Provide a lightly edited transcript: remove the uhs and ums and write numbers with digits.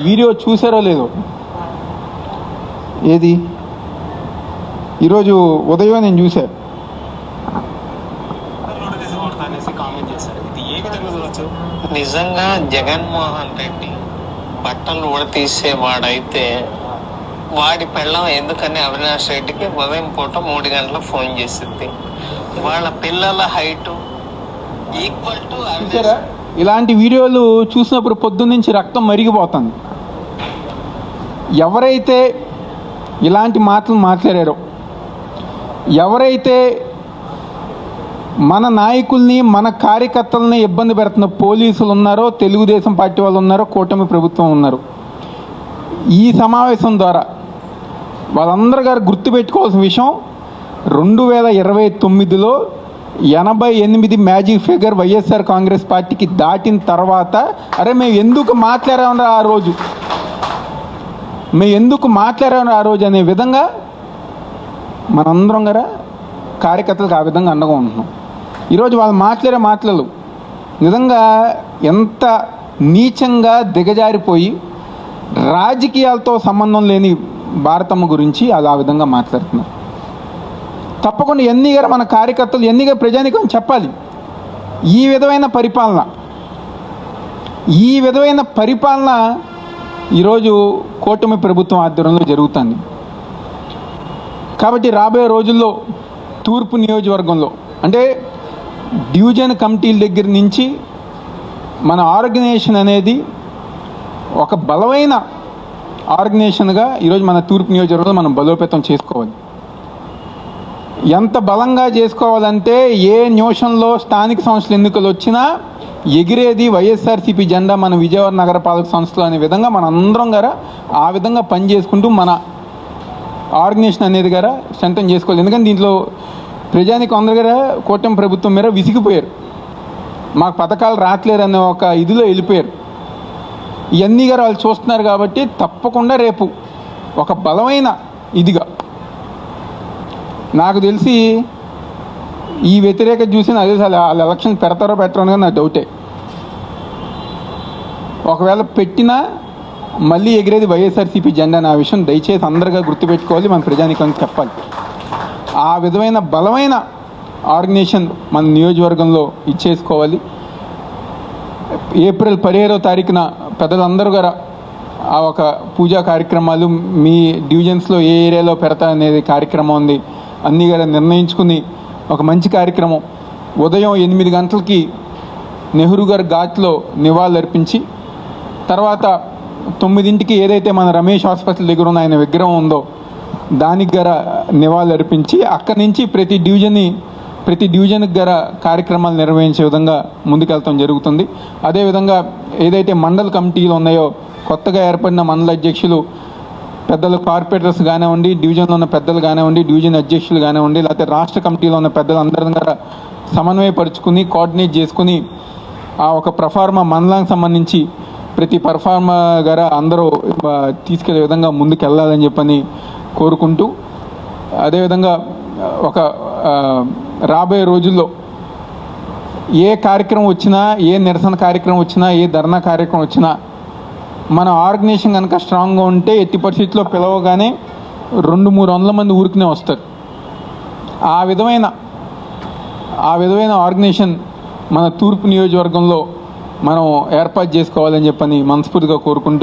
Video చూసారో లేదో, ఏది ఈరోజు ఉదయం నేను చూసా. నిజంగా జగన్మోహన్ రెడ్డి బట్టలు ఉడతీసేవాడైతే వాడి పెళ్ళం ఎందుకని అవినాష్ రెడ్డికి ఉదయం పూట 3 గంటలకు ఫోన్ చేసింది. వాళ్ళ పిల్లల హైట్ ఈక్వల్ టు ఇలాంటి వీడియోలు చూసినప్పుడు పొద్దున్నుంచి రక్తం మరిగిపోతుంది. ఎవరైతే ఇలాంటి మాటలు మాట్లాడారో, ఎవరైతే మన నాయకుల్ని మన కార్యకర్తలని ఇబ్బంది పెడుతున్న పోలీసులు ఉన్నారో, తెలుగుదేశం పార్టీ వాళ్ళు ఉన్నారో, కూటమి ప్రభుత్వం ఉన్నారు, ఈ సమావేశం ద్వారా వాళ్ళందరూ గారు గుర్తుపెట్టుకోవాల్సిన విషయం 2029లో 88 మ్యాజిక్ ఫిగర్ వైఎస్ఆర్ కాంగ్రెస్ పార్టీకి దాటిన తర్వాత, అరే మేము ఎందుకు మాట్లాడామన్నా ఆ రోజు, మేము ఎందుకు మాట్లాడామన్నా ఆ రోజు అనే విధంగా మనందరం గారా కార్యకర్తలకు ఆ విధంగా అండగా ఉంటున్నాం. ఈరోజు వాళ్ళు మాట్లాడే మాటలు నిజంగా ఎంత నీచంగా దిగజారిపోయి రాజకీయాలతో సంబంధం లేని భారతమ్మ గురించి అలా ఆ విధంగా మాట్లాడుతున్నారు. తప్పకుండా ఎన్నిగా మన కార్యకర్తలు ఎన్నిగా ప్రజానికం చెప్పాలి. ఈ విధమైన పరిపాలన ఈరోజు కూటమి ప్రభుత్వం ఆధ్వర్యంలో జరుగుతుంది. కాబట్టి రాబోయే రోజుల్లో తూర్పు నియోజకవర్గంలో అంటే డివిజన్ కమిటీల దగ్గర నుంచి మన ఆర్గనైజేషన్ అనేది ఒక బలమైన ఆర్గనైజేషన్గా ఈరోజు మన తూర్పు నియోజకవర్గంలో మనం బలోపేతం చేసుకోవాలి. ఎంత బలంగా చేసుకోవాలంటే ఏ నిమిషంలో స్థానిక సంస్థల ఎన్నికలు వచ్చినా ఎగిరేది వైఎస్ఆర్సీపీ జెండా మన విజయవాడ నగరపాలక సంస్థలు అనే విధంగా మన అందరం గారా ఆ విధంగా పనిచేసుకుంటూ మన ఆర్గనైజేషన్ అనేది గారా స్ట్రెంథెన్ చేసుకోవాలి. ఎందుకంటే దీంట్లో ప్రజానికి అందరు గారా కూటమి ప్రభుత్వం మీద విసిగిపోయారు, మాకు పథకాలు రావట్లేరు అనే ఒక ఇదిలో వెళ్ళిపోయారు. ఇవన్నీ గారు వాళ్ళు చూస్తున్నారు. కాబట్టి తప్పకుండా రేపు ఒక బలమైన ఇదిగా నాకు తెలిసి ఈ వ్యతిరేకత చూసిన అదే వాళ్ళు ఎలక్షన్ పెడతారో పెట్టరో అని నాకు డౌటే. ఒకవేళ పెట్టినా మళ్ళీ ఎగిరేది వైఎస్ఆర్సీపీ జెండా అనే విషయం దయచేసి అందరిగా గుర్తుపెట్టుకోవాలి, మన ప్రజానికానికి చెప్పాలి. ఆ విధమైన బలమైన ఆర్గనైజేషన్ మన నియోజకవర్గంలో ఇచ్చేసుకోవాలి. ఏప్రిల్ 15వ తారీఖున పెద్దలందరూ గారు ఆ ఒక పూజా కార్యక్రమాలు మీ డివిజన్స్లో ఏ ఏరియాలో పెడతా అనేది కార్యక్రమం ఉంది అన్నీ గారు నిర్ణయించుకుని ఒక మంచి కార్యక్రమం ఉదయం 8 గంటలకి నెహ్రూ గారి ఘాట్లో నివాళులు అర్పించి, తర్వాత 9ంటికి ఏదైతే మన రమేష్ హాస్పిటల్ దగ్గర ఉన్న ఆయన విగ్రహం ఉందో దానికి గర నివాళులు అర్పించి అక్కడి నుంచి ప్రతి డివిజన్కి గర కార్యక్రమాలు నిర్వహించే విధంగా ముందుకెళ్తాం జరుగుతుంది. అదేవిధంగా ఏదైతే మండల కమిటీలు ఉన్నాయో, కొత్తగా ఏర్పడిన మండల అధ్యక్షులు పెద్దలు, కార్పొరేటర్స్ కానివ్వండి, డివిజన్లో ఉన్న పెద్దలు కానివ్వండి, డివిజన్ అధ్యక్షులు కానివ్వండి, లేకపోతే రాష్ట్ర కమిటీలో ఉన్న పెద్దలు అందరి దగ్గర సమన్వయపరుచుకుని కోఆర్డినేట్ చేసుకుని ఆ ఒక ప్రఫార్మా మండలానికి సంబంధించి ప్రతి పర్ఫార్మా గార అందరూ తీసుకెళ్లే విధంగా ముందుకు వెళ్ళాలని చెప్పని కోరుకుంటూ, అదేవిధంగా ఒక రాబోయే రోజుల్లో ఏ కార్యక్రమం వచ్చినా, ఏ నిరసన కార్యక్రమం వచ్చినా, ఏ ధర్నా కార్యక్రమం వచ్చినా మన ఆర్గనైజేషన్ కనుక స్ట్రాంగ్గా ఉంటే ఎట్టి పరిస్థితుల్లో పిలవగానే 200-300 మంది ఊరికినే వస్తారు. ఆ విధమైన ఆర్గనైజేషన్ మన తూర్పు నియోజకవర్గంలో మనం ఏర్పాటు చేసుకోవాలని చెప్పని మనస్ఫూర్తిగా కోరుకుంటూ